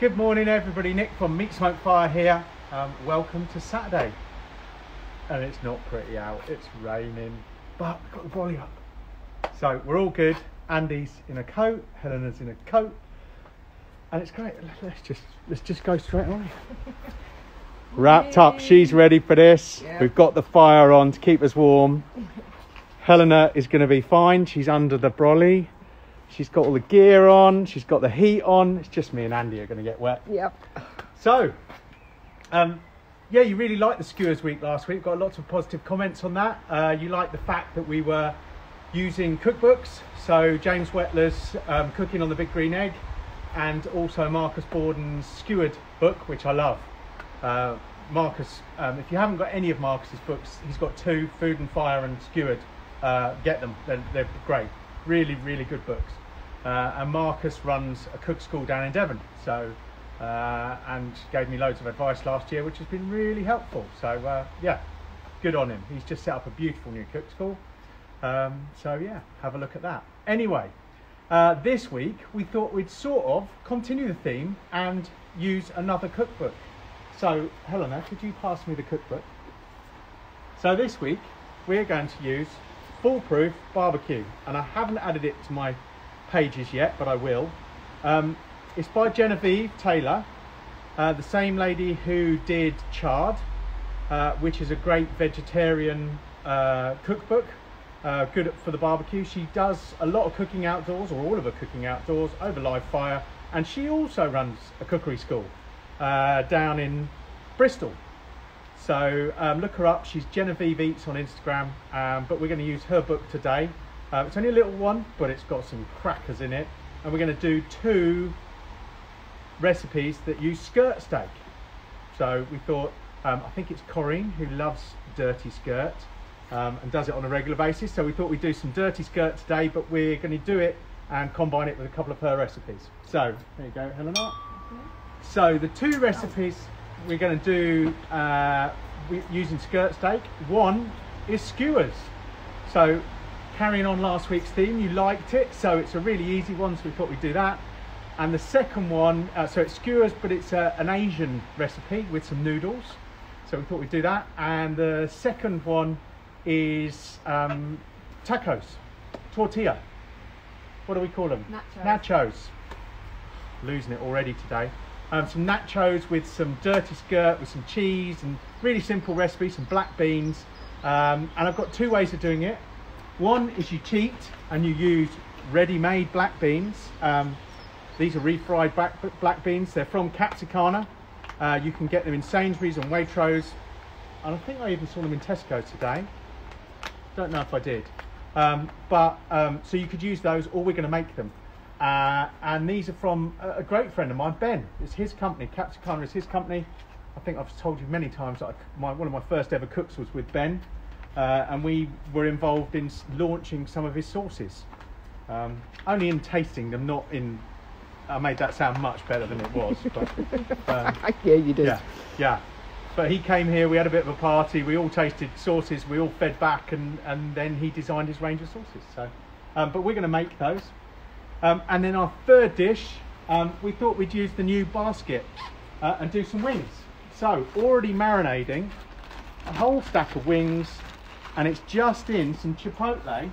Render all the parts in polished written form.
Good morning everybody, Nick from Meat Smoke Fire here. Welcome to Saturday. And it's not pretty out, it's raining, but we've got the brolly up. So we're all good. Andy's in a coat, Helena's in a coat, and it's great. Let's just go straight on. Wrapped up, she's ready for this. Yep. We've got the fire on to keep us warm. Helena is going to be fine, she's under the brolly. She's got all the gear on, she's got the heat on. It's just me and Andy are going to get wet. Yep. So, yeah, you really liked the skewers week last week. Got lots of positive comments on that. You liked the fact that we were using cookbooks. So James Wetler's Cooking on the Big Green Egg, and also Marcus Borden's Skewered book, which I love. Marcus, if you haven't got any of Marcus's books, he's got two, Food and Fire and Skewered. Get them, they're great. Really, really good books. And Marcus runs a cook school down in Devon, so and gave me loads of advice last year, which has been really helpful. So yeah, good on him. He's just set up a beautiful new cook school. So yeah, have a look at that. Anyway, this week we thought we'd sort of continue the theme and use another cookbook. So Helena, could you pass me the cookbook? So this week we're going to use Foolproof Bbq, and I haven't added it to my pages yet, but I will. It's by Genevieve Taylor, the same lady who did Chard, which is a great vegetarian cookbook, good for the barbecue. She does a lot of cooking outdoors, or all of her cooking outdoors, over live fire, and she also runs a cookery school down in Bristol. So look her up, she's Genevieve Eats on Instagram, but we're going to use her book today. It's only a little one, but it's got some crackers in it, and we're going to do two recipes that use skirt steak. So we thought, I think it's Corinne who loves dirty skirt and does it on a regular basis, so we thought we'd do some dirty skirt today, but we're going to do it and combine it with a couple of her recipes. So there you go, Helena. Okay. So the two recipes we're going to do using skirt steak. One is skewers. So carrying on last week's theme, you liked it, so it's a really easy one, so we thought we'd do that. And the second one, so it's skewers, but it's an Asian recipe with some noodles, so we thought we'd do that. And the second one is tacos, tortilla. What do we call them? Nachos. Losing it already today. Some nachos with some dirty skirt, with some cheese, and really simple recipe, some black beans. And I've got two ways of doing it. One is you cheat and you use ready-made black beans. These are refried black beans. They're from Capsicana. You can get them in Sainsbury's and Waitrose. And I think I even saw them in Tesco today. Don't know if I did. So you could use those, or we're going to make them. And these are from a great friend of mine, Ben. It's his company. Capsicana is his company. I think I've told you many times that one of my first ever cooks was with Ben, and we were involved in launching some of his sauces. Only in tasting them, not in. I made that sound much better than it was. But, yeah, you did. Yeah. But he came here. We had a bit of a party. We all tasted sauces. We all fed back, and then he designed his range of sauces. So, but we're going to make those. And then our third dish, we thought we'd use the new basket and do some wings. So already marinating a whole stack of wings, and it's just in some chipotle.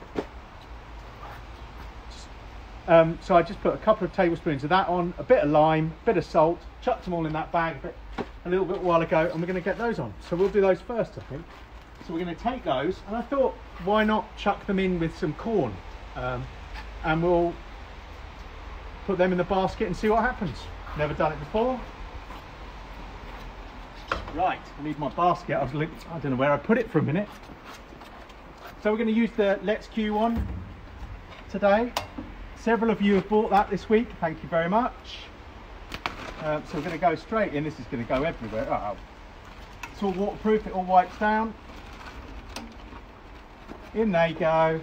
So I just put a couple of tablespoons of that on, a bit of lime, a bit of salt, chucked them all in that bag a little bit while ago, and we're going to get those on. So we'll do those first, I think. So we're going to take those, and I thought, why not chuck them in with some corn, and we'll put them in the basket and see what happens. Never done it before. Right, I need my basket. I don't know where I put it for a minute. So we're going to use the Let's Q one today. Several of you have bought that this week. Thank you very much. So we're going to go straight in. This is going to go everywhere. Oh. It's all waterproof. It all wipes down. In they go.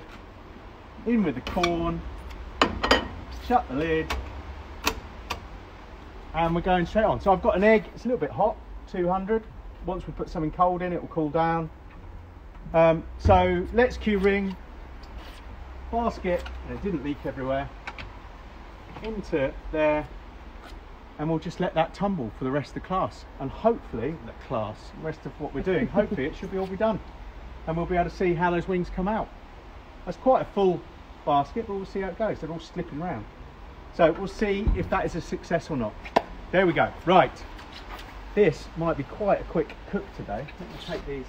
In with the corn. Shut the lid, and we're going straight on. So I've got an egg. It's a little bit hot, 200. Once we put something cold in, it will cool down. So let's Q ring, basket, and it didn't leak everywhere, into there, and we'll just let that tumble for the rest of the class, and hopefully the rest of what we're doing, hopefully it should be all be done, and we'll be able to see how those wings come out. That's quite a full basket, but we'll see how it goes. They're all slipping around, so we'll see if that is a success or not. There we go. Right, this might be quite a quick cook today. Let me take these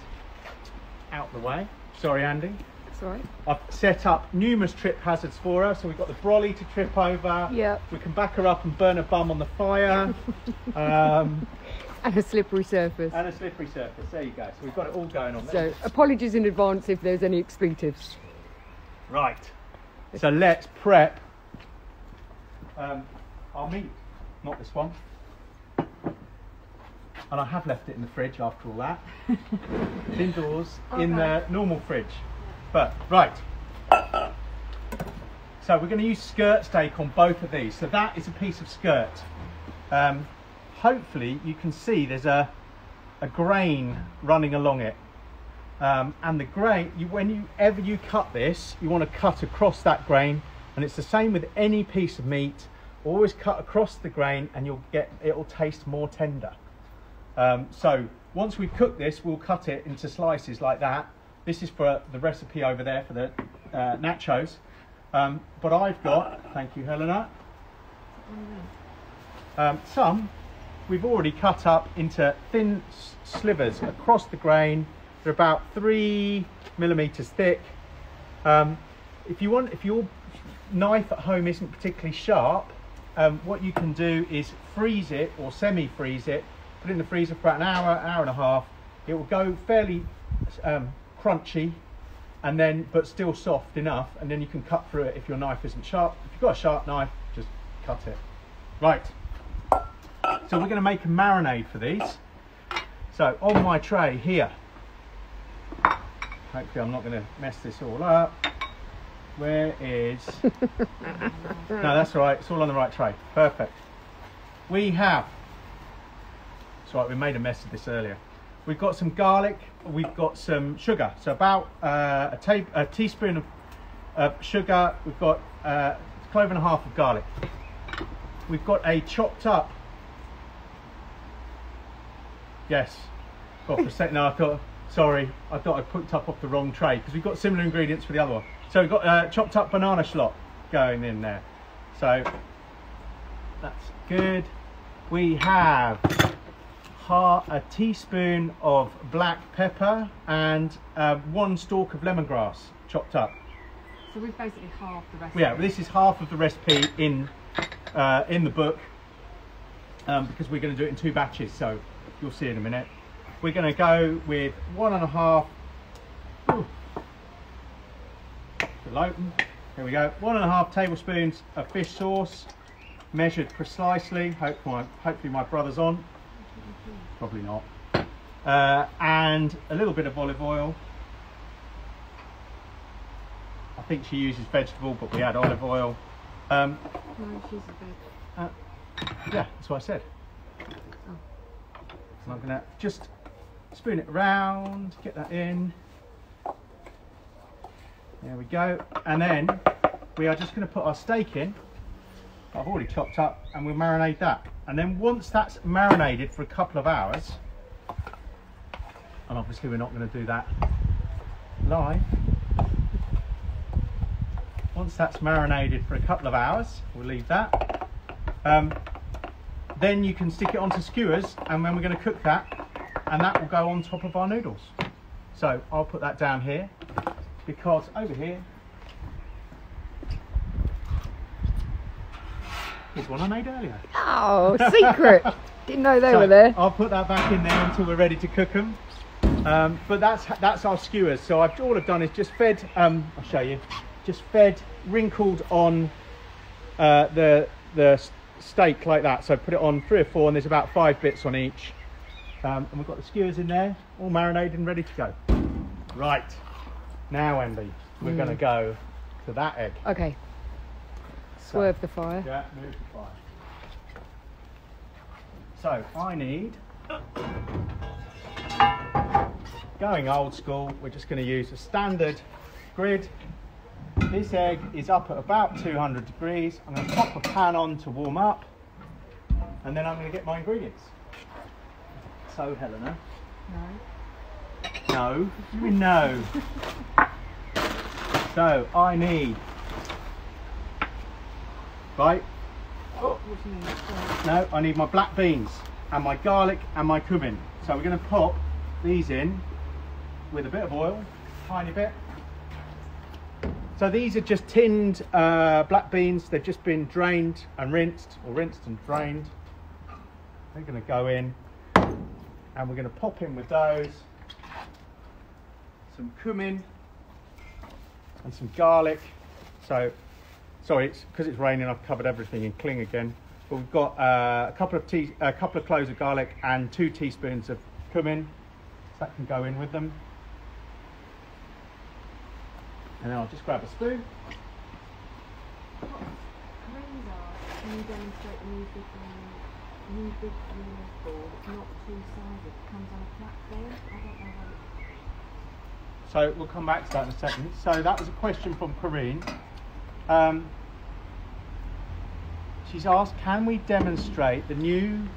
out the way. Sorry, Andy. That's all right. I've set up numerous trip hazards for her. So we've got the brolly to trip over. Yep. We can back her up and burn her bum on the fire. And a slippery surface. And a slippery surface. There you go. So we've got it all going on. So apologies in advance if there's any expletives. Right. So let's prep our meat. Not this one. And I have left it in the fridge after all that. It's indoors in the normal fridge. But right, so we're going to use skirt steak on both of these. So that is a piece of skirt. Hopefully you can see there's a grain running along it, and the grain, whenever you cut this, you want to cut across that grain, and it's the same with any piece of meat. Always cut across the grain, and it'll taste more tender. So once we've cooked this, we'll cut it into slices like that. This is for the recipe over there for the nachos. But I've got, thank you Helena, some we've already cut up into thin slivers across the grain. They're about 3 millimeters thick. If your knife at home isn't particularly sharp, what you can do is freeze it or semi-freeze it, put it in the freezer for about an hour, hour and a half. It will go fairly crunchy, and then but still soft enough, and then you can cut through it if your knife isn't sharp. If you've got a sharp knife, just cut it. Right, so we're going to make a marinade for these. So on my tray here, hopefully I'm not going to mess this all up. Where is no, that's all right, it's all on the right tray. Perfect. We have, it's all right, we made a mess of this earlier. We've got some garlic, we've got some sugar, so about a teaspoon of sugar. We've got a clove and a half of garlic. We've got a chopped up, yes, got for a second, no, I thought I picked up off the wrong tray, because we've got similar ingredients for the other one. So we've got chopped up banana schlop going in there, so that's good. We have a teaspoon of black pepper and 1 stalk of lemongrass chopped up. So we've basically half the recipe. Yeah, this is half of the recipe in the book, because we're going to do it in 2 batches, so you'll see in a minute. We're going to go with 1.5. Here we go. 1.5 tablespoons of fish sauce, measured precisely. Hopefully my brother's on. Probably not. And a little bit of olive oil. I think she uses vegetable, but we add olive oil. No, she's a veg. Yeah, that's what I said. Oh. So I'm gonna just spoon it around, get that in. There we go. And then we are just going to put our steak in. I've already chopped up, and we'll marinate that. And then once that's marinated for a couple of hours, and obviously we're not going to do that live. Once that's marinated for a couple of hours, we'll leave that. Then you can stick it onto skewers, and then we're going to cook that, and that will go on top of our noodles. So I'll put that down here, because over here is one I made earlier. Oh, secret! Didn't know they were there. I'll put that back in there until we're ready to cook them. But that's our skewers. So all I've done is just fed. I'll show you. Just fed, wrinkled on the steak like that. So put it on 3 or 4, and there's about 5 bits on each. And we've got the skewers in there, all marinated and ready to go. Right. Now, Andy, we're going to go to that egg. Okay. Swerve the fire. Yeah, move the fire. So I need, going old school, we're just going to use a standard grid. This egg is up at about 200 degrees. I'm going to pop a pan on to warm up. And then I'm going to get my ingredients. So, Helena. No. No? You mean no? So, I need... Right? Oh, what do you mean? No, I need my black beans and my garlic and my cumin. So we're going to pop these in with a bit of oil, tiny bit. So these are just tinned black beans. They've just been drained and rinsed, or rinsed and drained. They're going to go in, and we're going to pop in with those some cumin and some garlic. So, sorry, it's because it's raining. I've covered everything in cling again. But we've got a couple of cloves of garlic and 2 teaspoons of cumin. So that can go in with them. And then I'll just grab a spoon. Can you demonstrate the new big board? It's not two-sided. It comes on a platform. I don't know what it... So we'll come back to that in a second. So that was a question from Corinne. She's asked, can we demonstrate the new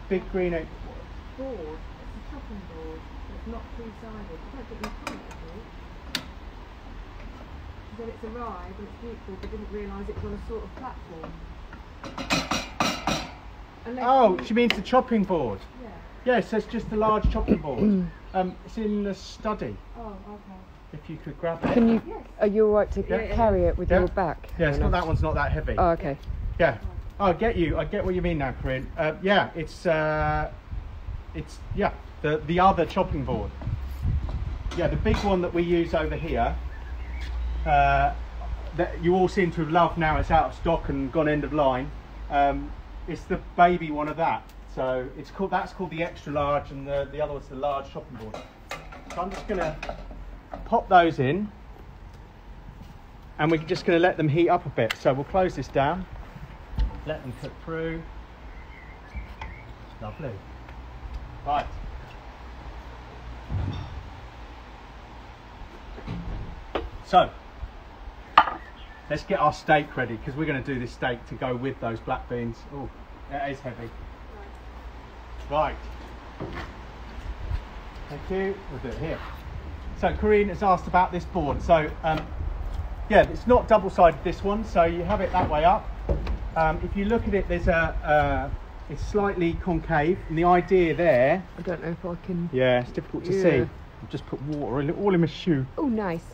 big green egg board? It's a chopping board. It's not two-sided. I don't think you can it. She said it's arrived and it's beautiful, but didn't realise it was on a sort of platform. Oh, she means the chopping board. Yeah. Yes, it's just the large chopping board. It's in the study. Oh, okay. If you could grab it. Can you? Are you all right to Yeah. carry it with your back? Yeah, it's not, that one's not that heavy. Oh, okay. Yeah. Oh, I get you. I get what you mean now, Corinne. Yeah, it's the other chopping board. Yeah, the big one that we use over here. That you all seem to have loved now. It's out of stock and gone end of line. It's the baby one of that. So it's called. That's called the extra large, and the other one's the large chopping board. So I'm just gonna pop those in, and we're just gonna let them heat up a bit. So we'll close this down. Let them cook through. Lovely. Right. So let's get our steak ready, because we're going to do this steak to go with those black beans. Oh, that is heavy. Right. Thank you. We'll do it here. So Corinne has asked about this board. So yeah, it's not double-sided, this one, so you have it that way up. If you look at it, there's it's slightly concave, and the idea there... I don't know if I can... Yeah, it's difficult to see. I've just put water all in my shoe. Oh, nice.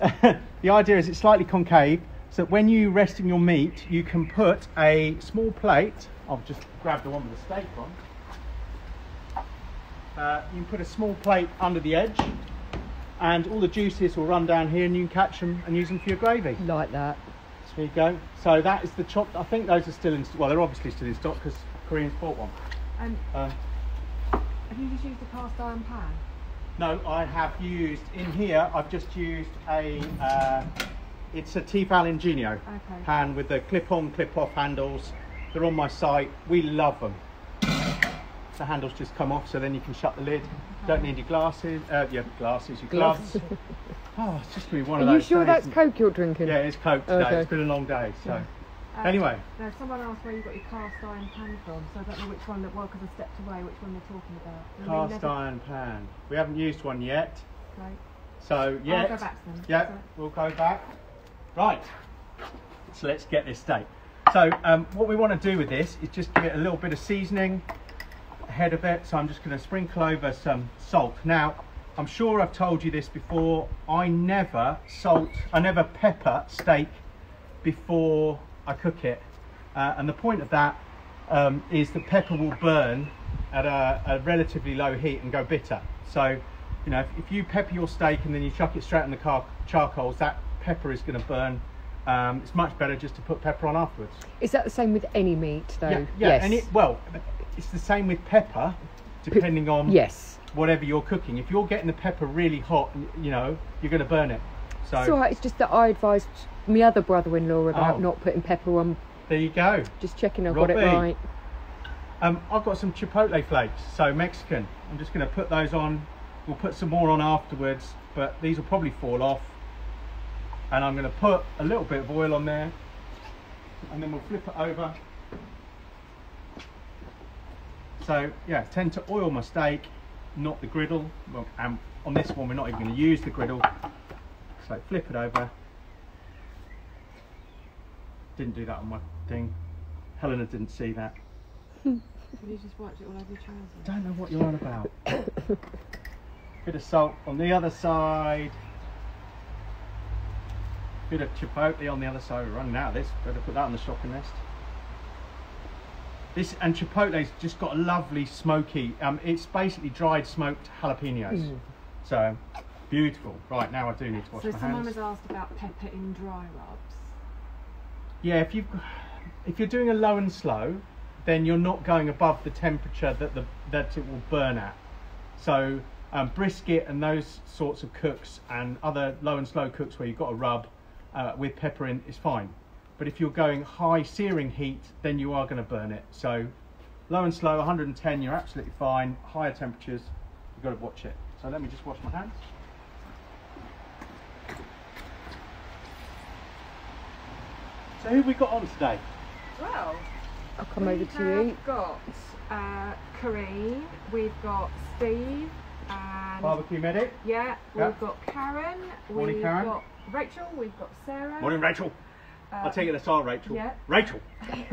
The idea is it's slightly concave, so that when you rest in your meat, you can put a small plate... I'll just grab the one with the steak on. You can put a small plate under the edge, and all the juices will run down here, and you can catch them and use them for your gravy. Like that. There you go. So that is the chopped. I think those are still in. Well, they're obviously still in stock because Corinne's bought one. Have you just used a cast iron pan? No, I have used in here. I've just used a. It's a Tefal Ingenio pan with the clip-on, clip-off handles. They're on my site. We love them. The handles just come off, so then you can shut the lid. Don't need your glasses. Your glasses, your gloves. Oh, it's just gonna be one of those. Are you sure days. that's Coke you're drinking? Yeah, it's Coke today. Okay. It's been a long day, so. Anyway. Now, someone asked where you got your cast iron pan from, so I don't know which one that, well, because I stepped away, which one they're talking about. Cast iron pan. We haven't used one yet. Right. So, yeah. I'll go back to them. Yeah, we'll go back. Right. So let's get this steak. So, what we want to do with this is just give it a little bit of seasoning ahead of it. So I'm just going to sprinkle over some salt. Now, I'm sure I've told you this before, I never pepper steak before I cook it. And the point of that is the pepper will burn at a relatively low heat and go bitter. So, you know, if you pepper your steak and then you chuck it straight in the charcoals, that pepper is going to burn. It's much better just to put pepper on afterwards. Is that the same with any meat though? Yeah, yes. And it's the same with pepper, depending on whatever you're cooking. If you're getting the pepper really hot, you know, you're going to burn it. So it's all right. It's just that I advised my other brother-in-law about not putting pepper on. There you go. Just checking I've got it right. I've got some chipotle flakes, so Mexican. I'm just going to put those on. We'll put some more on afterwards, but these will probably fall off. And I'm going to put a little bit of oil on there, and then we'll flip it over. So yeah, tend to oil my steak, not the griddle. Well, and on this one we're not even going to use the griddle. So flip it over. Didn't do that on my thing. Helena didn't see that. You just wiped it all over your trousers. Don't know what you're on about. Bit of salt on the other side. Bit of chipotle on the other side. We're running out of this. Better put that on the shopping list. This and chipotle's just got a lovely smoky. It's basically dried smoked jalapenos. So beautiful. Right, now I do need to wash my hands. So someone has asked about pepper in dry rubs. Yeah, if you're doing a low and slow, then you're not going above the temperature that it will burn at. So brisket and those sorts of cooks and other low and slow cooks where you've got a rub with pepper in is fine. But if you're going high searing heat, then you are going to burn it. So low and slow, 110, you're absolutely fine. Higher temperatures, you've got to watch it. So let me just wash my hands. So who have we got on today? Well, I'll come over to you. We've got Corinne, we've got Steve, and Barbecue medic. yeah, we've got Karen, Morning, we've Karen. got Rachel, we've got Sarah. Morning, Rachel. I'll take it as our Rachel. Yeah. Rachel.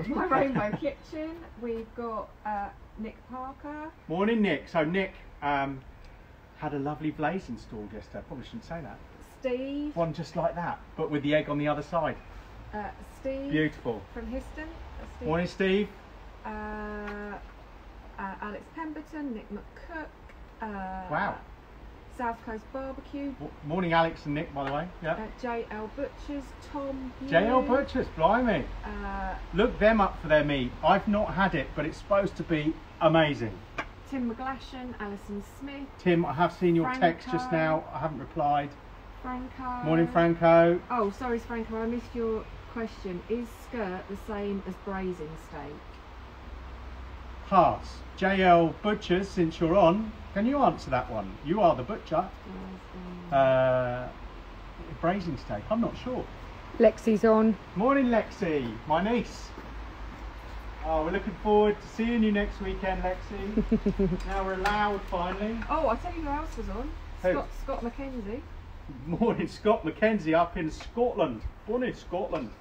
My Rainbow Kitchen, we've got Nick Parker. Morning, Nick. So Nick had a lovely blaze installed yesterday. I probably shouldn't say that. Steve. One just like that, but with the egg on the other side. Steve. Beautiful. From Histon. Steve. Morning, Steve. Alex Pemberton, Nick McCook. Wow. South Coast Barbecue. Morning, Alex and Nick, by the way. Yeah. JL Butchers, Tom. JL Butchers, blimey. Look them up for their meat. I've not had it, but it's supposed to be amazing. Tim McGlashan, Alison Smith. Tim, I have seen your Franco. text just now. I haven't replied. Franco. Morning, Franco. Oh, sorry, Franco, I missed your question. Is skirt the same as braising steak? Pass. JL Butchers, since you're on, can you answer that one? You are the butcher. Braising steak, I'm not sure. Lexi's on. Morning, Lexi, my niece. Oh, we're looking forward to seeing you next weekend, Lexi. Now we're allowed finally. Oh, I'll tell you who else was on. Who? Scott McKenzie. Morning, Scott McKenzie up in Scotland. Morning, Scotland.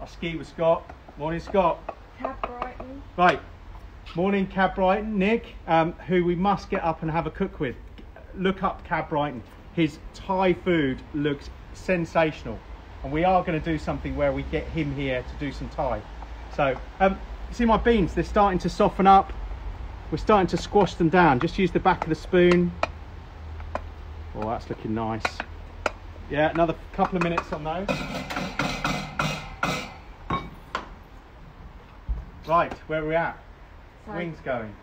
I ski with Scott. Morning, Scott. Cab Brighton. Right. Morning, Cab Brighton. Nick, who we must get up and have a cook with. Look up Cab Brighton. His Thai food looks sensational. And we are going to do something where we get him here to do some Thai. So, see my beans? They're starting to soften up. We're starting to squash them down. Just use the back of the spoon. Oh, that's looking nice. Yeah, another couple of minutes on those. Right, where are we at? So, Wings going.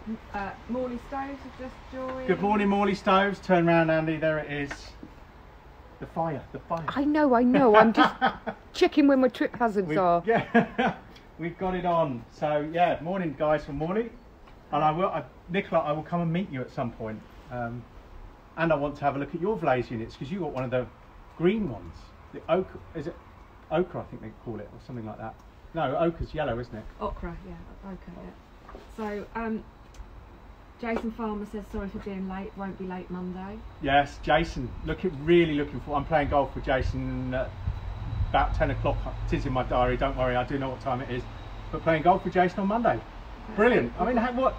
Okay. Morley Stoves have just joined. Good morning, Morley Stoves. Turn round, Andy. There it is. The fire, the fire. I know. I'm just checking when my trip hazards are. Yeah, we've got it on. So yeah, morning guys from Morley. And Nicola, I will come and meet you at some point. And I want to have a look at your blaze units because you got one of the green ones. The ochre, is it ochre? I think they call it, or something like that. No, ochre's yellow, isn't it? Ochre, yeah, ochre, yeah. So, Jason Farmer says sorry for being late. Won't be late Monday. Yes, Jason. Really looking for. I'm playing golf with Jason about 10 o'clock. It is in my diary. Don't worry, I do know what time it is. But playing golf with Jason on Monday. Brilliant. I mean,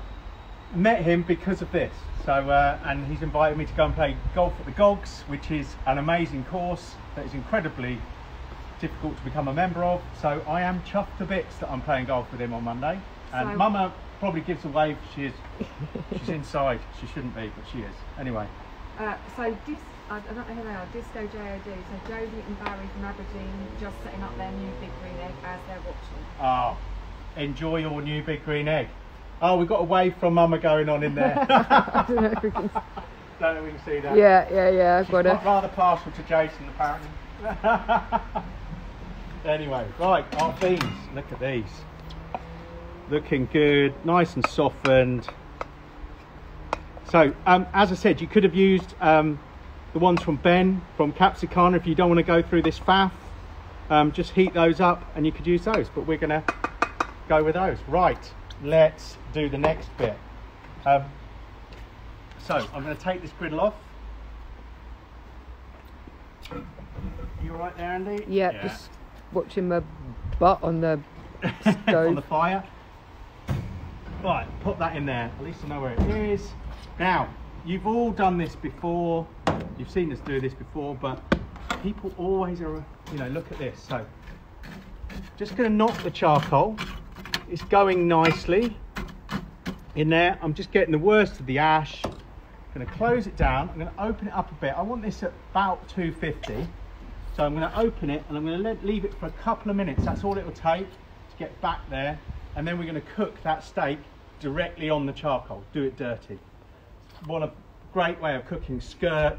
met him because of this. So, and he's invited me to go and play golf at the Gogs, which is an amazing course that is incredibly difficult to become a member of. So I am chuffed to bits that I'm playing golf with him on Monday. And So, Mama probably gives a wave. She's inside. She shouldn't be, but she is. Anyway. I don't know who they are. Disco JOD. So Jodie and Barry from Aberdeen just setting up their new big green egg as they're watching. Oh, enjoy your new big green egg. Oh, we've got a wave from Mama going on in there. I don't know if we can... Don't know if we can see that. Yeah, I've got it. Rather partial to Jason, apparently. Anyway, right, our beans. Look at these. Looking good, nice and softened. So, as I said, you could have used the ones from Ben, from Capsicana, if you don't want to go through this faff. Just heat those up and you could use those, but we're going to go with those. Right, let's do the next bit. So I'm going to take this griddle off. You all right there, Andy? Yeah, just watching my butt on the stove. On the fire. Right, put that in there. At least I know where it is. Now, you've all done this before. You've seen us do this before, but people always are, you know, look at this. So, just going to knock the charcoal. It's going nicely in there. I'm just getting the worst of the ash. I'm going to close it down. I'm going to open it up a bit. I want this at about 250. So I'm going to open it and I'm going to leave it for a couple of minutes. That's all it will take to get back there. And then we're going to cook that steak directly on the charcoal. Do it dirty. What a great way of cooking skirt.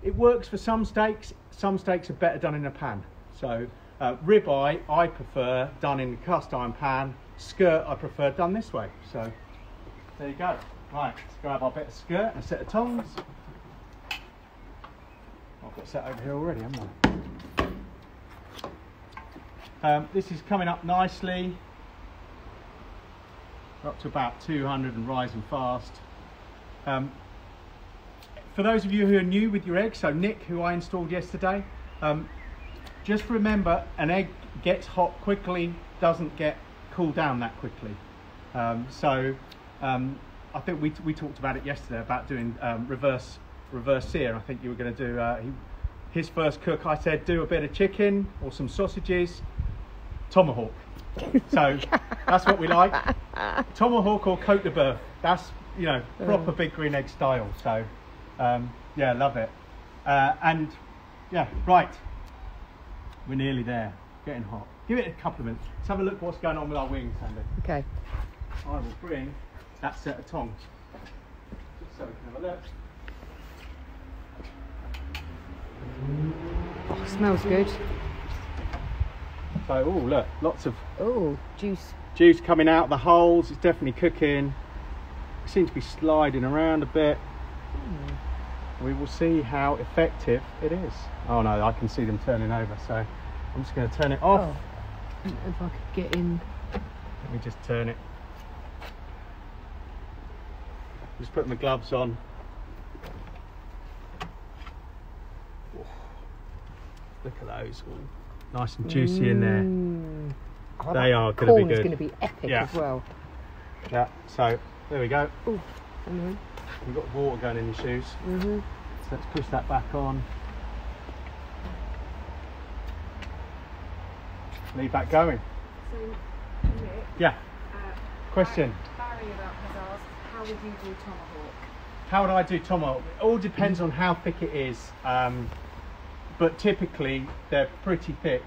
It works for some steaks. Some steaks are better done in a pan. So ribeye I prefer done in the cast iron pan. Skirt I prefer done this way. So there you go. Right, let's grab our bit of skirt and a set of tongs. I've got set over here already, haven't I? This is coming up nicely. We're up to about 200 and rising fast. For those of you who are new with your eggs, so Nick, who I installed yesterday, just remember an egg gets hot quickly, doesn't get cooled down that quickly. I think we talked about it yesterday about doing reverse sear. I think you were going to do his first cook. I said do a bit of chicken or some sausages, tomahawk. So that's what we like. Tomahawk or Côte de Boeuf. That's, you know, proper big green egg style. So yeah, love it. And yeah, right. We're nearly there. Getting hot. Give it a couple of minutes. Let's have a look what's going on with our wings, Andy. Okay. I will bring that set of tongs just so we can have a look. Oh, smells good. So, oh look, lots of Juice coming out the holes. It's definitely cooking. It seems to be sliding around a bit. We will see how effective it is. Oh no, I can see them turning over, so I'm just going to turn it off. Oh, I don't know if I could get in. Let me just turn it. Just put my gloves on. Look at those, all nice and juicy in there. Oh, they are going to be good. Corn's going to be epic as well. Yeah, so there we go. Ooh, hang You've got water going in your shoes. on. So let's push that back on. Leave that going. So, Nick, Yeah. Question. Barry has asked, how would you do tomahawk? How would I do tomahawk? It all depends on how thick it is. But typically they're pretty thick.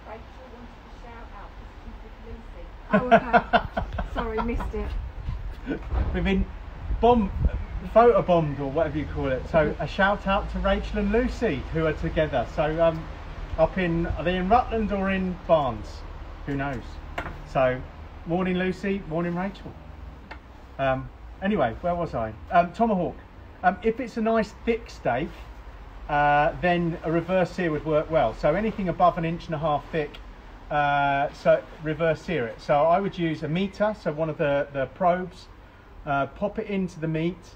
Rachel wanted to shout out. Oh, okay. Sorry, missed it. We've been photobombed or whatever you call it. So a shout out to Rachel and Lucy who are together. So up in, are they in Rutland or in Barnes? Who knows? So morning Lucy, morning Rachel. Anyway, where was I? Tomahawk. If it's a nice thick steak, then a reverse sear would work well. So anything above 1.5 inches thick, so reverse sear it. So I would use a meter, so one of the probes, pop it into the meat,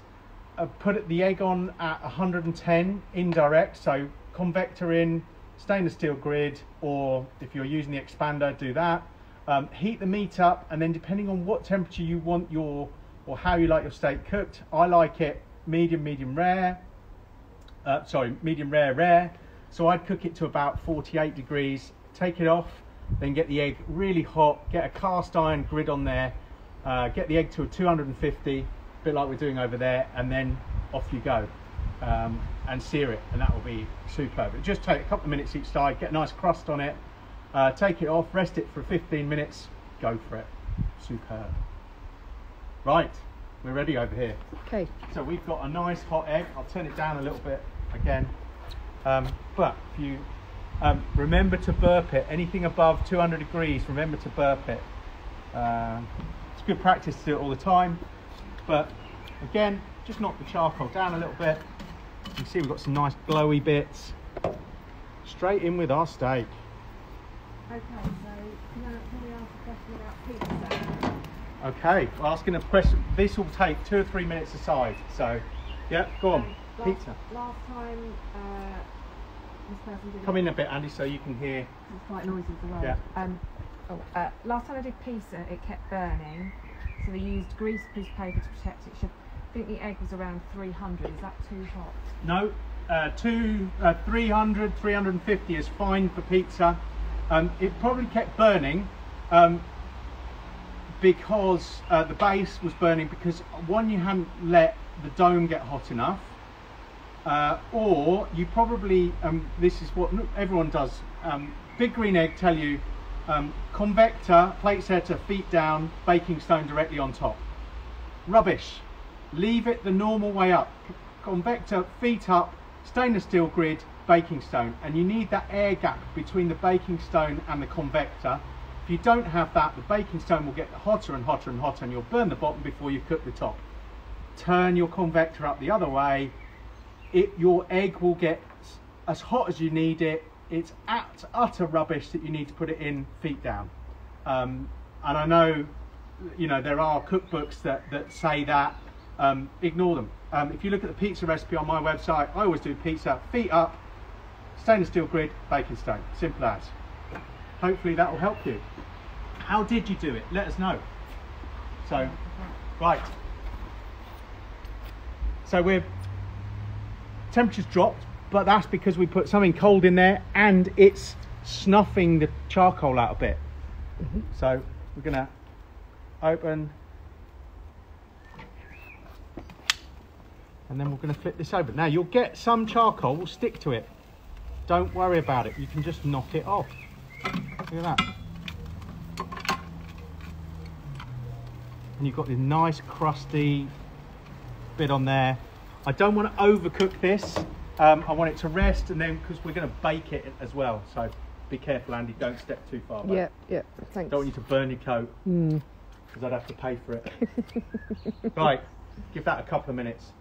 put the egg on at 110 indirect, so convector in, stainless steel grid, or if you're using the expander, do that. Heat the meat up, and then depending on what temperature you want your, or how you like your steak cooked, I like it medium rare. Medium rare. So I'd cook it to about 48 degrees, take it off, then get the egg really hot, get a cast iron grid on there, get the egg to a 250, a bit like we're doing over there, and then off you go. And sear it, and that will be superb. It just take a couple of minutes each side, get a nice crust on it, take it off, rest it for 15 minutes, go for it. Superb. Right, we're ready over here. Okay. So we've got a nice hot egg. I'll turn it down a little bit again. But if you remember to burp it, anything above 200 degrees, remember to burp it. It's good practice to do it all the time. But again, just knock the charcoal down a little bit. You can see we've got some nice glowy bits. Straight in with our steak. Okay, so can we ask a question about pizza? Okay, well, I was going to press, this will take 2 or 3 minutes aside, so, yeah, go on, pizza. Last time this person did Come in a bit, Andy, so you can hear. It's quite noisy as well. Yeah. Last time I did pizza, it kept burning, so they used greaseproof paper to protect it. I think the egg was around 300. Is that too hot? No, 300, 350 is fine for pizza. It probably kept burning because the base was burning because one, you hadn't let the dome get hot enough, or you probably, this is what everyone does, Big Green Egg tell you convector, plate setter, feet down, baking stone directly on top. Rubbish. Leave it the normal way up. Convector, feet up, stainless steel grid, baking stone, and you need that air gap between the baking stone and the convector. If you don't have that, the baking stone will get hotter and hotter and hotter, and you'll burn the bottom before you cook the top. Turn your convector up the other way. Your egg will get as hot as you need it. It's utter rubbish that you need to put it in feet down. And I know, you know, there are cookbooks that say that. Ignore them. If you look at the pizza recipe on my website, I always do pizza, feet up, stainless steel grid, baking stone. Simple as. Hopefully that will help you. How did you do it? Let us know. So, right. So temperature's dropped, but that's because we put something cold in there and it's snuffing the charcoal out a bit. So we're gonna open, and then we're going to flip this over. Now you'll get some charcoal will stick to it. Don't worry about it. You can just knock it off. Look at that. And you've got this nice crusty bit on there. I don't want to overcook this. I want it to rest, and then because we're going to bake it as well. So be careful, Andy. Don't step too far back. Yeah, thanks. Don't want you to burn your coat because I'd have to pay for it. Right, give that a couple of minutes.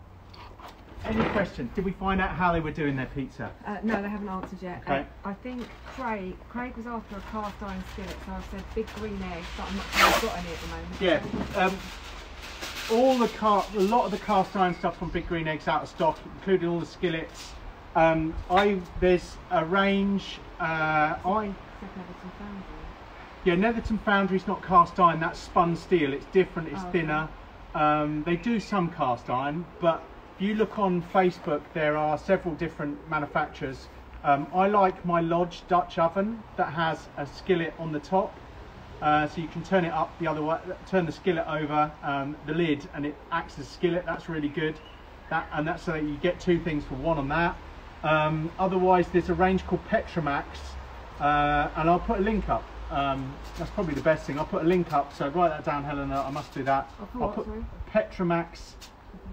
Any questions? Did we find out how they were doing their pizza? No, they haven't answered yet. Okay. I think Craig was after a cast iron skillet, so I said Big Green Egg, but I'm not sure I've got any at the moment. Yeah. A lot of the cast iron stuff from Big Green Egg's out of stock, including all the skillets. There's a range. Netherton Foundry. Yeah, Netherton Foundry's not cast iron. That's spun steel. It's different. It's thinner. They do some cast iron, but if you look on Facebook, there are several different manufacturers. I like my Lodge Dutch oven that has a skillet on the top, so you can turn it up the other way, turn the skillet over the lid, and it acts as a skillet. That's really good. That's so that you get two things for one on that. Otherwise, there's a range called Petromax, and I'll put a link up. That's probably the best thing. I'll put a link up, so write that down, Helena. I must do that. I'll put Petromax.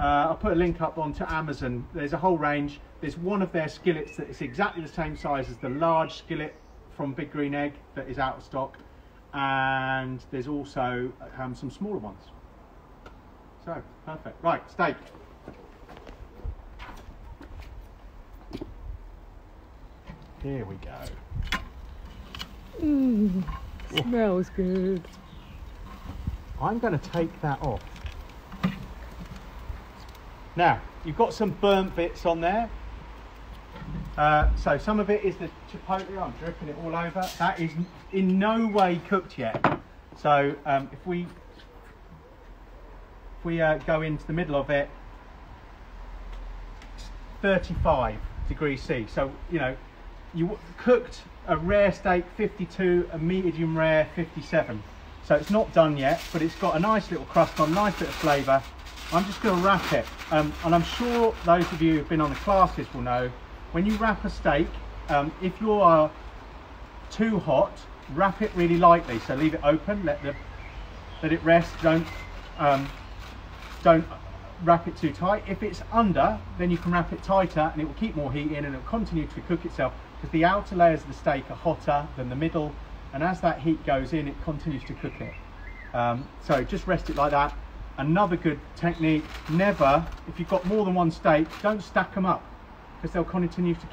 I'll put a link up onto Amazon. There's a whole range. There's one of their skillets that is exactly the same size as the large skillet from Big Green Egg that is out of stock, and there's also some smaller ones. So perfect. Right, steak. Here we go. Smells good. I'm going to take that off. Now, you've got some burnt bits on there. So some of it is the chipotle. I'm dripping it all over. That is in no way cooked yet. So if we go into the middle of it, 35 degrees C. So, you know, you cooked a rare steak 52, a medium rare 57. So it's not done yet, but it's got a nice little crust on, nice bit of flavour. I'm just going to wrap it, and I'm sure those of you who've been on the classes will know, when you wrap a steak, if you are too hot, wrap it really lightly. So leave it open, let it rest. Don't wrap it too tight. If it's under, then you can wrap it tighter, and it will keep more heat in, and it will continue to cook itself, because the outer layers of the steak are hotter than the middle, and as that heat goes in, it continues to cook it. So just rest it like that. Another good technique, never, if you've got more than one steak, don't stack them up, because they'll continue to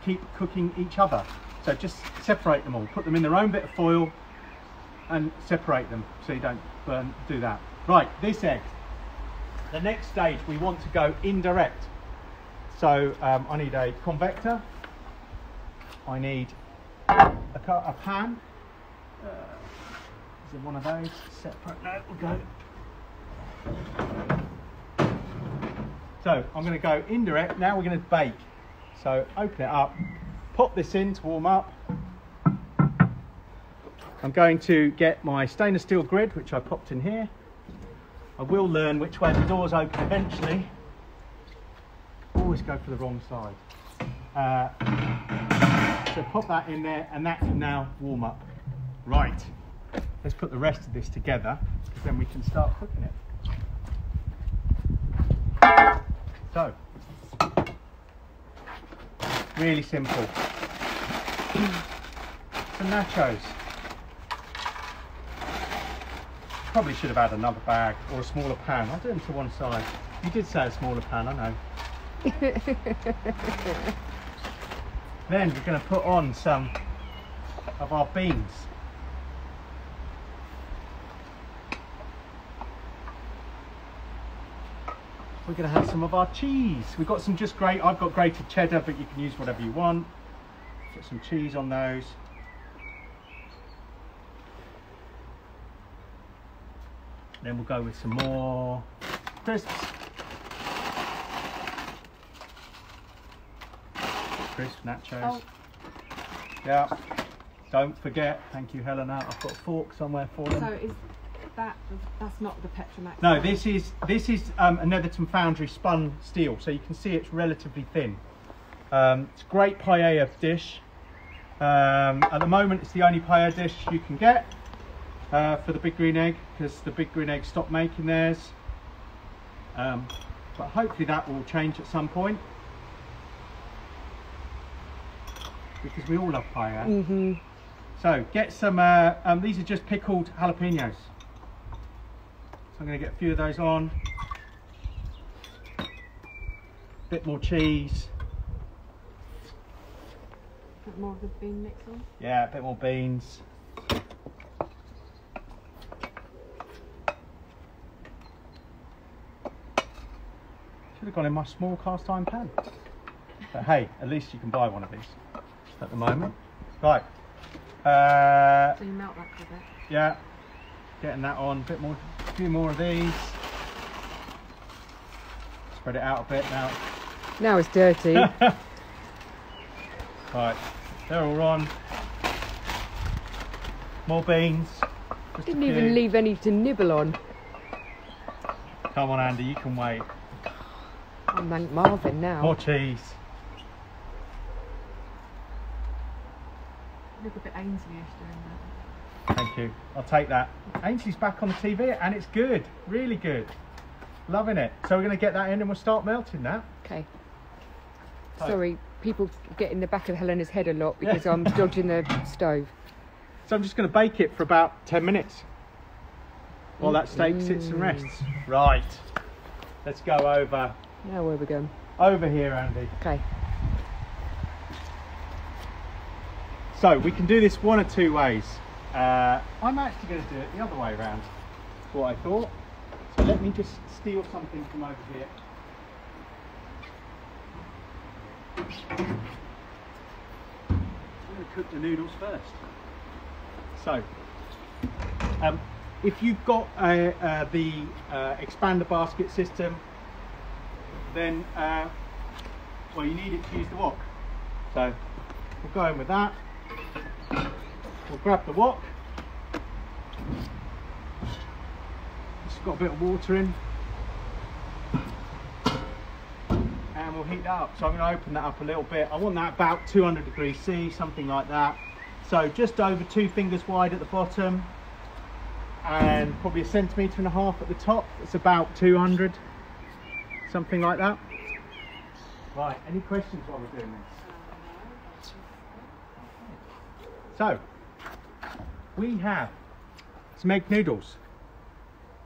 keep cooking each other. So just separate them all, put them in their own bit of foil, and separate them so you don't do that. Right, this egg. The next stage we want to go indirect. So I need a convector. I need a pan. Is it one of those? Separate. No, we'll go. So I'm going to go indirect. Now we're going to bake. So open it up, pop this in to warm up. I'm going to get my stainless steel grid, which I popped in here. I will learn which way the doors open eventually. Always go for the wrong side. So pop that in there, and that can now warm up. Right, let's put the rest of this together, because then we can start cooking it. So, really simple. Some nachos. Probably should have had another bag or a smaller pan. I'll do them to one side. You did say a smaller pan, I know. Then we're going to put on some of our beans. We're going to have some of our cheese. We've got some I've got grated cheddar, but you can use whatever you want. Put some cheese on those. Then we'll go with some more crisps. Crisp nachos. Oh. Yeah. Don't forget. Thank you, Helena. I've got a fork somewhere for them. So is that's not the Petromax? No, this is a Netherton Foundry spun steel, so you can see it's relatively thin. It's a great paella dish. At the moment, it's the only paella dish you can get for the Big Green Egg, because the Big Green Egg stopped making theirs. But hopefully that will change at some point, because we all love paella. Mm-hmm. So get some, these are just pickled jalapenos. So I'm going to get a few of those on. A bit more cheese. A bit more of the bean mix on? Yeah, a bit more beans. Should have gone in my small cast iron pan. But hey, at least you can buy one of these at the moment. Right. So you melt that for a bit? Yeah. Getting that on. A few more of these. Spread it out a bit now. Now it's dirty. Right, they're all on. More beans. Didn't even leave any to nibble on. Come on, Andy, you can wait. I'm thank Marvin now. More cheese. Look a bit Ainsley-ish doing that. Thank you. I'll take that. Ainsley's back on the TV and it's good. Really good. Loving it. So we're going to get that in and we'll start melting that. Okay. Sorry, people get in the back of Helena's head a lot because I'm dodging the stove. So I'm just going to bake it for about 10 minutes while that steak sits and rests. Right. Let's go over. Now where are we going? Over here, Andy. Okay. So we can do this one or two ways. I'm actually going to do it the other way around. That's what I thought. So let me just steal something from over here. I'm going to cook the noodles first. So, if you've got the expander basket system, then well, you need it to use the wok. So we'll go in with that. We'll grab the wok. It's got a bit of water in. And we'll heat that up. So I'm going to open that up a little bit. I want that about 200 degrees C, something like that. So just over 2 fingers wide at the bottom and probably 1.5 centimetres at the top. It's about 200, something like that. Right, any questions while we're doing this? So, we have some egg noodles.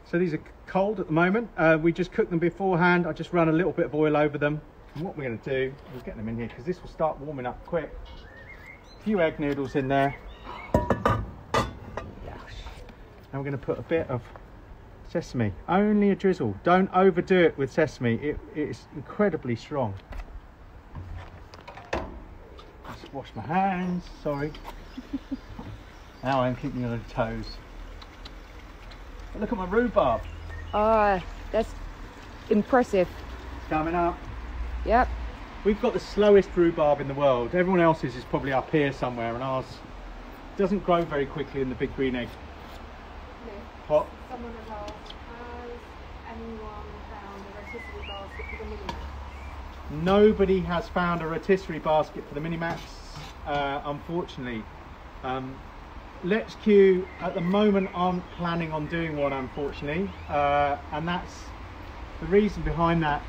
So these are cold at the moment. We just cooked them beforehand. I just run a little bit of oil over them. And what we're going to do, we'll get them in here because this will start warming up quick. A few egg noodles in there. And we're going to put a bit of sesame, only a drizzle. Don't overdo it with sesame, it's incredibly strong. Just wash my hands, sorry. Now I'm keeping on the toes. But look at my rhubarb. Ah, that's impressive. It's coming up. Yep. We've got the slowest rhubarb in the world. Everyone else's is probably up here somewhere, and ours doesn't grow very quickly in the big green egg. What? Someone has asked, has anyone found a rotisserie basket for the mini-max? Nobody has found a rotisserie basket for the mini-max, unfortunately. Let's Q at the moment aren't planning on doing one, unfortunately, and that's the reason behind that.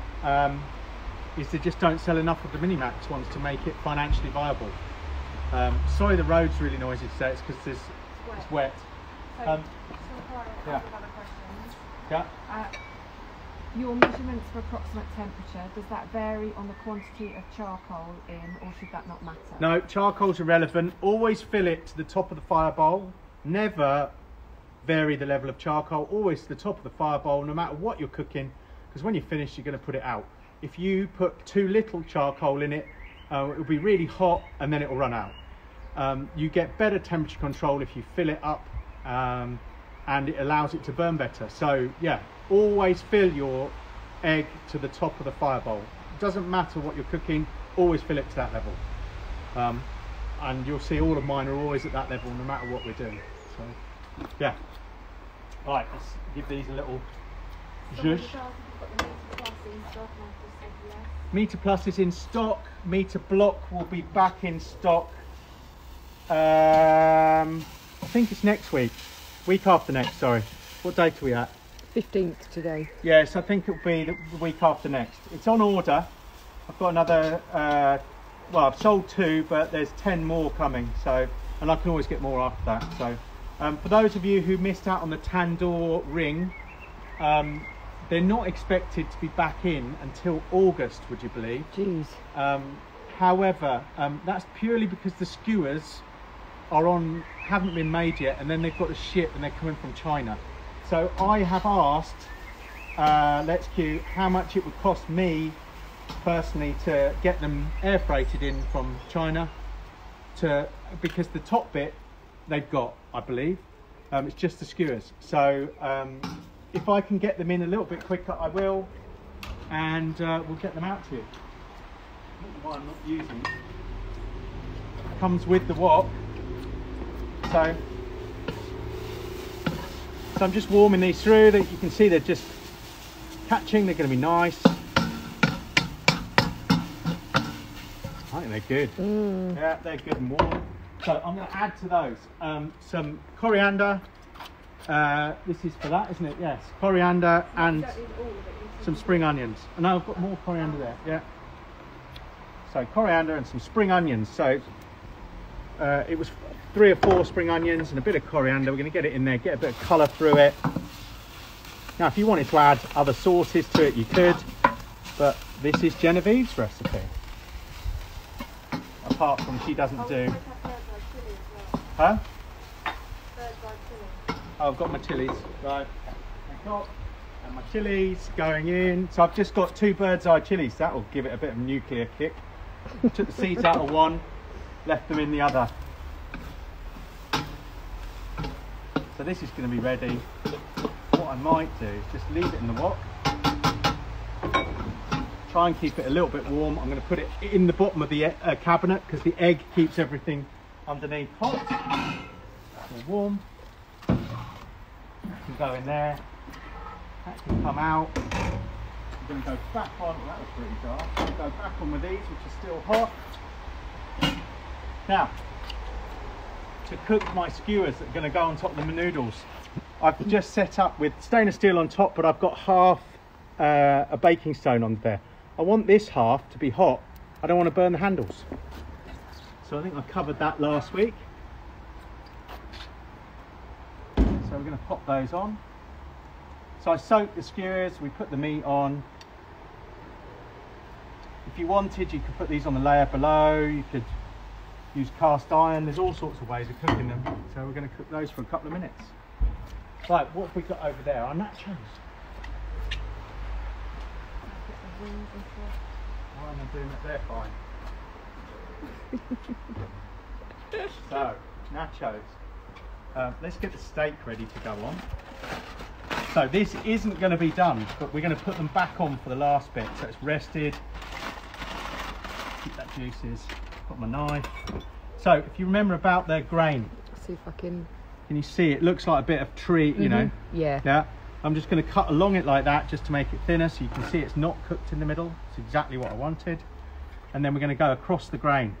Is they just don't sell enough of the mini-max ones to make it financially viable. Sorry, the road's really noisy today. It's because it's wet. So, Yeah. Other questions. Yeah. Your measurements for approximate temperature, does that vary on the quantity of charcoal in, or should that not matter? No, charcoal's irrelevant. Always fill it to the top of the fire bowl. Never vary the level of charcoal. Always to the top of the fire bowl, no matter what you're cooking, because when you're finished, you're going to put it out. If you put too little charcoal in it, it'll be really hot and then it'll run out. You get better temperature control if you fill it up, and it allows it to burn better. So yeah, always fill your egg to the top of the fire bowl. It doesn't matter what you're cooking, always fill it to that level. And you'll see all of mine are always at that level no matter what we're doing. So yeah. Right, let's give these a little zhuzh. Meter Plus is in stock. Meter Block will be back in stock. I think it's next week after next, sorry. What date are we at? 15th today. Yes, I think it'll be the week after next. It's on order. I've got another, well, I've sold 2, but there's 10 more coming. So, and I can always get more after that. So, for those of you who missed out on the Tandoor ring, they're not expected to be back in until August, would you believe? Jeez. However, that's purely because the skewers haven't been made yet, and then they've got to ship and they're coming from China. So I have asked Let's Q how much it would cost me personally to get them air freighted in from China, because the top bit they've got, I believe, it's just the skewers. So if I can get them in a little bit quicker, I will, and we'll get them out to you. The one I'm not using comes with the wok, so I'm just warming these through. That you can see they're just catching. They're going to be nice. I think they're good. Yeah, they're good and warm. So I'm going to add to those some coriander. This is for that, isn't it? Yes, coriander and some spring onions. And I've got more coriander there. Yeah. So coriander and some spring onions. So it was 3 or 4 spring onions and a bit of coriander. We're going to get it in there, get a bit of colour through it. Now, if you wanted to add other sauces to it, you could, but this is Genevieve's recipe. Apart from she doesn't do. Huh? Oh, I've got my chilies. Right. And my chilies going in. So I've just got 2 bird's eye chilies. That will give it a bit of a nuclear kick. Took the seeds out of one, left them in the other. So this is going to be ready. What I might do is just leave it in the wok. Try and keep it a little bit warm. I'm going to put it in the bottom of the cabinet because the egg keeps everything underneath hot. That's all warm. That can go in there. That can come out. I'm going to go back on. That was pretty dark. I'm going to go back on with these, which are still hot. Now, to cook my skewers that are going to go on top of the noodles, I've just set up with stainless steel on top, but I've got half a baking stone on there. I want this half to be hot. I don't want to burn the handles. So I think I covered that last week. So we're going to pop those on. So I soaked the skewers, we put the meat on. If you wanted, you could put these on the layer below. You could use cast iron. There's all sorts of ways of cooking them. So we're going to cook those for a couple of minutes. Right, what have we got over there? Our nachos. Why am I doing it? They're fine. So, nachos. Let's get the steak ready to go on. So this isn't going to be done, but we're going to put them back on for the last bit. So it's rested. Keep that juices. Got my knife. So if you remember about the grain. See if I can. Can you see it looks like a bit of tree, you know? Yeah. Yeah. I'm just going to cut along it like that just to make it thinner, so you can see it's not cooked in the middle. It's exactly what I wanted. And then we're going to go across the grain.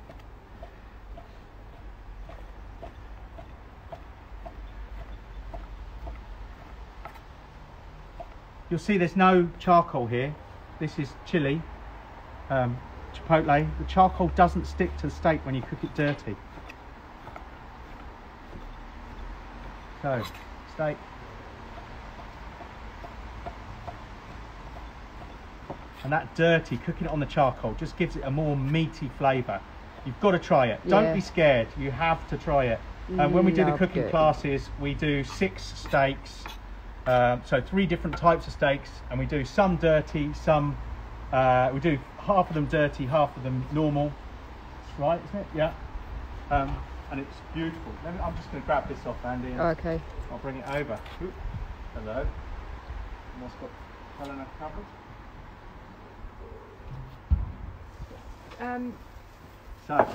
You'll see there's no charcoal here. This is chili, chipotle. The charcoal doesn't stick to the steak when you cook it dirty. So, steak. And that dirty, cooking it on the charcoal, just gives it a more meaty flavour. You've got to try it. Yeah. Don't be scared. You have to try it. When we do the cooking it. classes, we do 6 steaks. So 3 different types of steaks, and we do some dirty, some we do half of them dirty, half of them normal. That's right, isn't it? Yeah. And it's beautiful. I'm just going to grab this off, Andy. And Okay. I'll bring it over. Oop. Hello. What's got Helena covered? So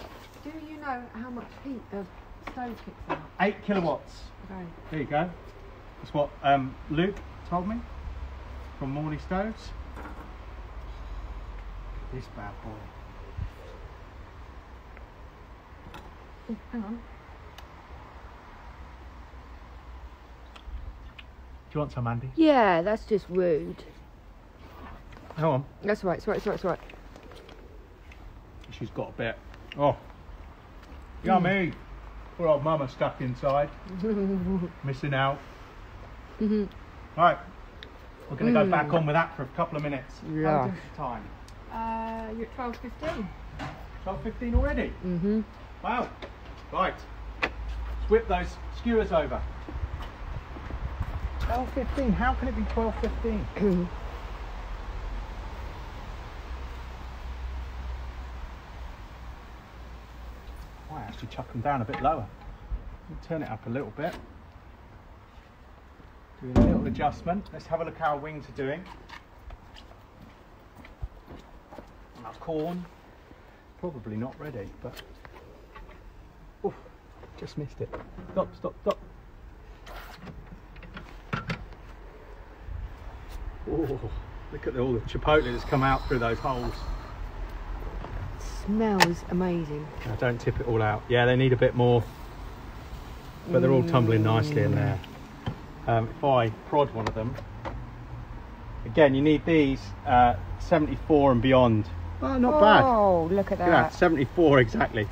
Do you know how much heat the stove kicks out? 8 kilowatts. Okay. There you go. That's what Luke told me from Morley Stoves. This bad boy. Oh, hang on. Do you want some, Andy? Yeah, that's just rude. Go on. That's right. It's right. It's right. It's right. She's got a bit. Oh, yummy. Poor old mama stuck inside, missing out. Right, we're going to go back on with that for a couple of minutes. Yeah. How's the time? You're at 12:15. 12:15 already? Wow. Right, let's whip those skewers over. 12:15, how can it be 12:15? I actually chuck them down a bit lower. Turn it up a little bit. Do a little adjustment. Let's have a look how our wings are doing. And our corn, probably not ready, but oof, just missed it. Stop, stop, stop. Oh, look at all the chipotle that's come out through those holes. Smells amazing. Now, don't tip it all out. Yeah, they need a bit more, but they're all tumbling nicely in there. If I prod one of them, again, you need these 74 and beyond. Oh, not bad. Oh, look at that. Yeah, 74 exactly.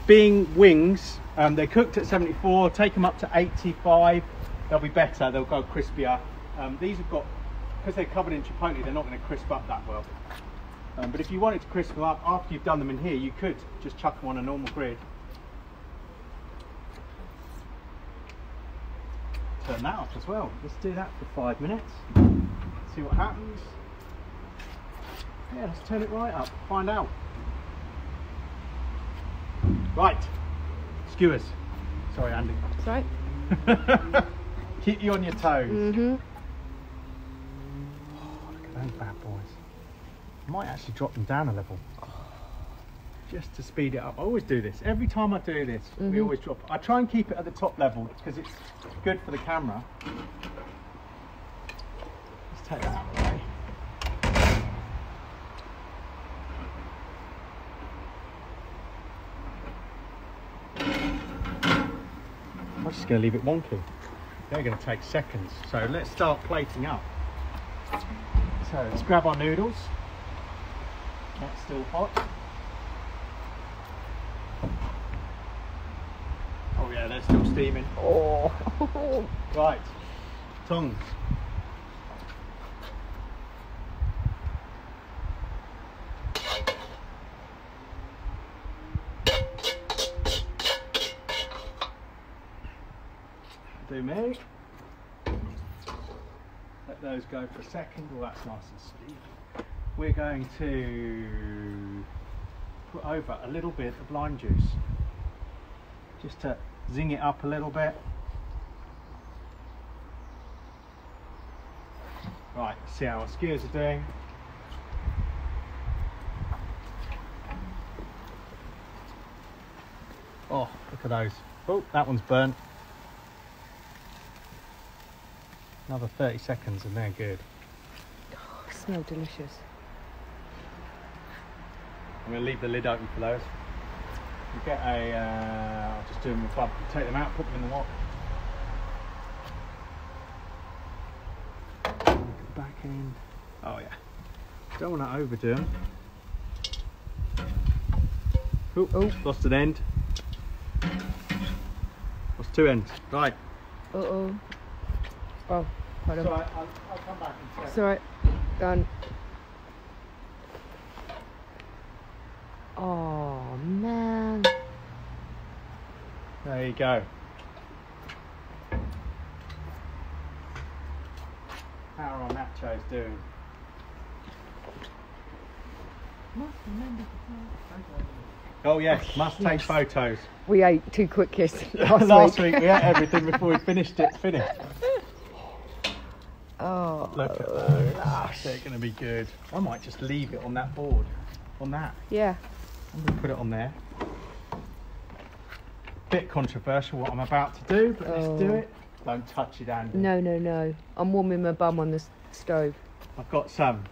Being wings, they're cooked at 74. Take them up to 85. They'll be better. They'll go crispier. These have got, because they're covered in chipotle, they're not going to crisp up that well. But if you wanted to crisp them up after you've done them in here, you could just chuck them on a normal grid. Turn that off as well. Let's do that for 5 minutes. See what happens. Yeah, let's turn it right up. Find out. Right. Skewers. Sorry, Andy. That's right. Keep you on your toes. Mhm. Oh, look at those bad boys. I might actually drop them down a level. Just to speed it up. I always do this. Every time I do this, we always drop. I try and keep it at the top level because it's good for the camera. Let's take that out of the way. I'm just going to leave it wonky. They're going to take seconds. So let's start plating up. So let's grab our noodles. That's still hot. Oh yeah, they're still steaming. Oh. Right, tongs. Do me. let those go for a second. Oh, that's nice and steamy. We're going to put over a little bit of lime juice, just to zing it up a little bit. Right, let's see how our skewers are doing. Oh, look at those. Oh, that one's burnt. Another 30 seconds and they're good. Oh, smell delicious. I'm going to leave the lid open for those. You get a, I'll just do them with bump. Take them out, put them in the wok. Back end. Oh yeah. Don't want to overdo them. Oh, lost an end. Lost two ends. Right. Oh, hold on. So I'll come back and check. It's alright. Done. Oh man. There you go. How are our nachos doing? Oh yes, must take photos. We ate two quickies Last week we ate everything before we finished it. Oh, Look at those. They're going to be good. I might just leave it on that board. On that. yeah. I'm going to put it on there. Bit controversial what I'm about to do, but let's do it. Don't touch it, Andy. No. I'm warming my bum on the stove. I've got some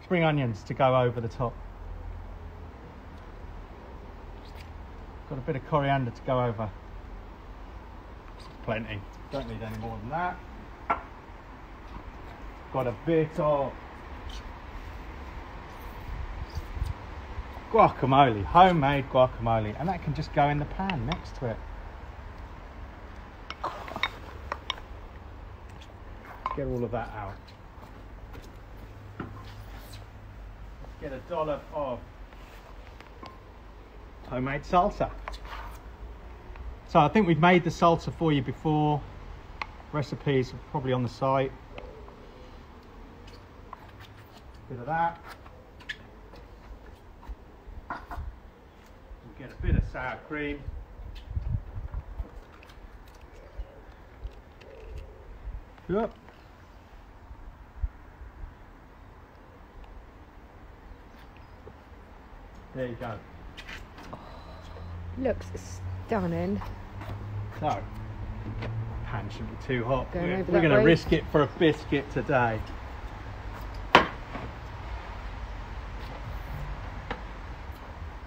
spring onions to go over the top. Got a bit of coriander to go over. Plenty. Don't need any more than that. Got a bit of guacamole, homemade guacamole, and that can just go in the pan next to it. Get all of that out. Get a dollop of homemade salsa. So I think we've made the salsa for you before. Recipes are probably on the site. Bit of that. We'll get a bit of sour cream. Yep. There you go. Looks stunning. So, pan shouldn't be too hot. Going over We're that going to way. risk it for a biscuit today.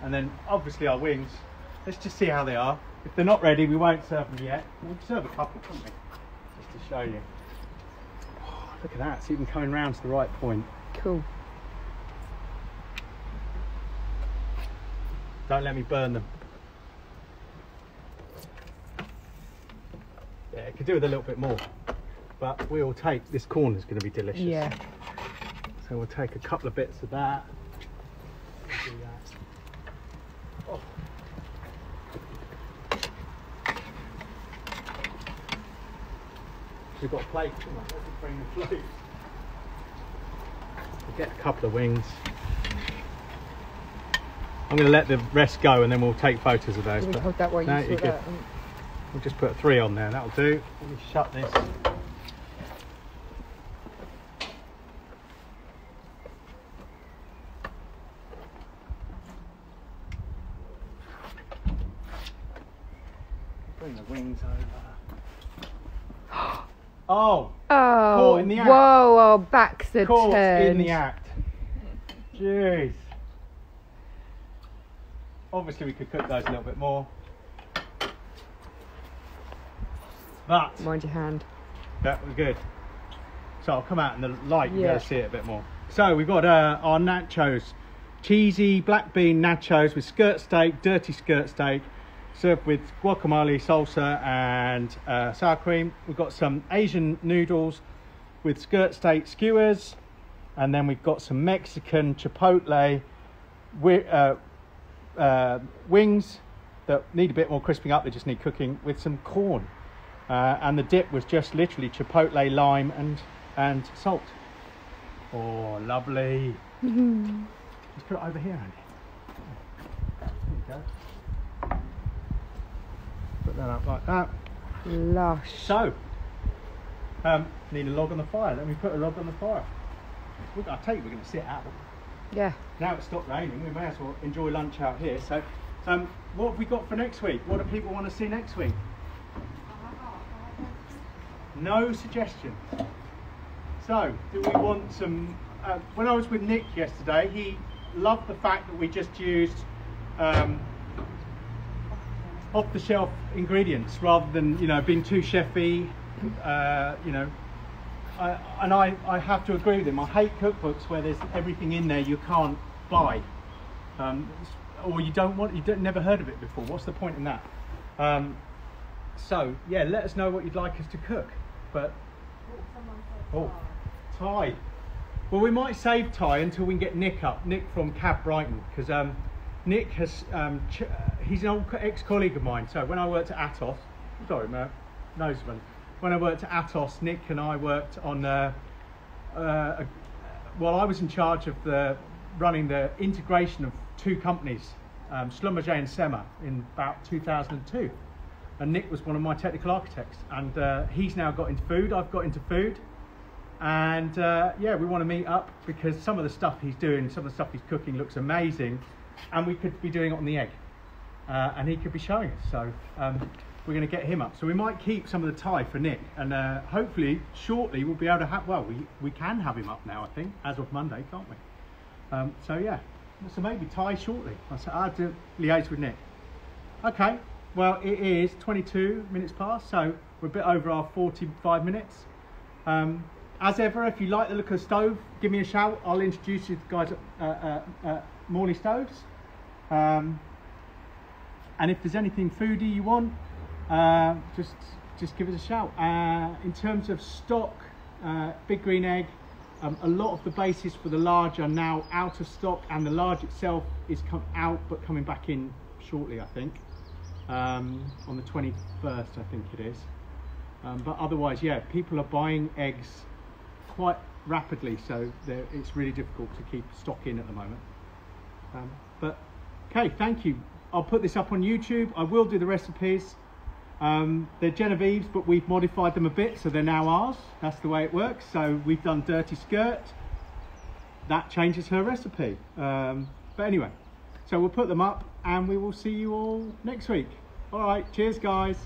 And then obviously our wings, let's just see how they are. If they're not ready, we won't serve them yet. We'll serve a couple, won't we? Just to show you. Oh, look at that, it's even coming round to the right point. Cool. Don't let me burn them. Yeah, it could do with a little bit more, but we'll take, this corner's going to be delicious. Yeah. So we'll take a couple of bits of that. Do that. Oh. We've got a plate. Come on, let's bring the plate. We'll get a couple of wings. I'm going to let the rest go and then we'll take photos of those. Can we But hold that while you no, sort you're that? good. We'll just put 3 on there, that'll do. Let me shut this. Bring the wings over. Oh! Oh, in the act. whoa, our backs are Caught turned. in the act. Jeez. Obviously we could cook those a little bit more. But, Mind your hand. that was good. So I'll come out in the light, you'll be Yeah. able to see it a bit more. So we've got our nachos. Cheesy black bean nachos with skirt steak, dirty skirt steak, served with guacamole, salsa and sour cream. We've got some Asian noodles with skirt steak skewers. And then we've got some Mexican chipotle wings that need a bit more crisping up, they just need cooking, with some corn. And the dip was just literally chipotle, lime and and salt. Oh, lovely. Let's put it over here, Andy. There you go. Put that up like that. Lush. So, need a log on the fire. Let me put a log on the fire. I tell you, we're going to sit out. Yeah. Now it's stopped raining, we may as well enjoy lunch out here. So, what have we got for next week? What do people want to see next week? No suggestions. So, do we want some... when I was with Nick yesterday, he loved the fact that we just used off-the-shelf ingredients rather than, you know, being too chefy. You know, I have to agree with him. I hate cookbooks where there's everything in there you can't buy, or you've never heard of it before. What's the point in that? So yeah, let us know what you'd like us to cook. But Thai. Well, we might save Thai until we can get Nick from Cab Brighton, because Nick has he's an old ex-colleague of mine. So when I worked at Atos, sorry, Noseman. When I worked at Atos, Nick and I worked on, well, I was in charge of running the integration of two companies, Schlumberger and Sema, in about 2002. And Nick was one of my technical architects. And he's now got into food, I've got into food. And yeah, we want to meet up because some of the stuff he's doing, some of the stuff he's cooking looks amazing. And we could be doing it on the egg. And he could be showing us. So we're going to get him up. So we might keep some of the Thai for Nick, and hopefully shortly we'll be able to have, well, we can have him up now, I think, as of Monday, can't we? So yeah, so maybe Thai shortly. I have to liaise with Nick. Okay, well, it is 22 minutes past, so we're a bit over our 45 minutes. As ever, if you like the look of the stove, give me a shout. I'll introduce you to the guys at Morley Stoves. And if there's anything foodie you want, just give us a shout. In terms of stock, Big Green Egg, a lot of the bases for the large are now out of stock, and the large itself is out but coming back in shortly, I think, on the 21st, I think it is. But otherwise, yeah, people are buying eggs quite rapidly, so it's really difficult to keep stock in at the moment. But okay, thank you. I'll put this up on YouTube. I will do the recipes. They're Genevieve's, but we've modified them a bit, so they're now ours. That's the way it works. So we've done dirty skirt. That changes her recipe. But anyway, so we'll put them up and we will see you all next week. All right, cheers guys.